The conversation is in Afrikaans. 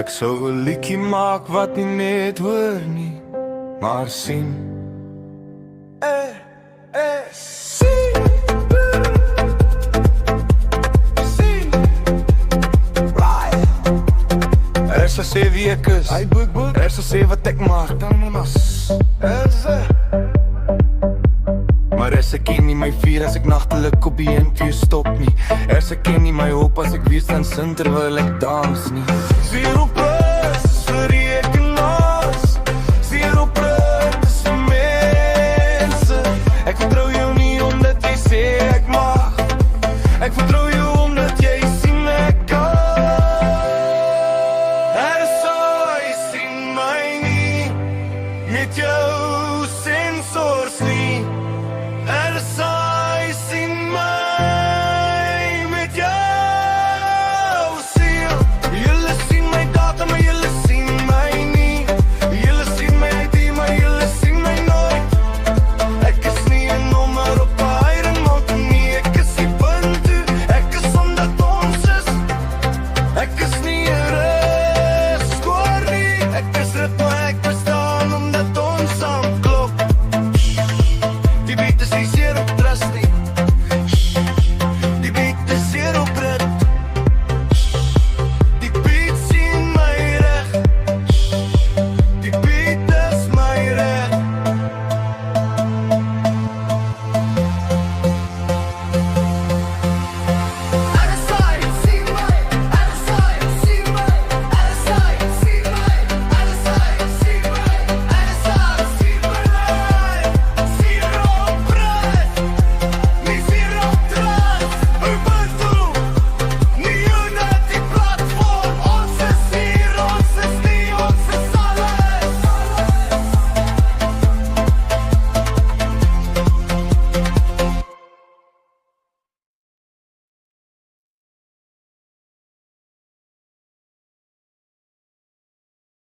Ek sou 'n liedjie maak wat nie net hoor nie, maar sien. Sien. Sien. Er sal sê wie ek is, er sal sê wat ek maak, dan nie mas. Maar er sal ken nie my vuur as ek nagtelik op die NQ stop nie. Er sal ken nie my hoop as ek weer staan sin terwyl ek dans nie. Zero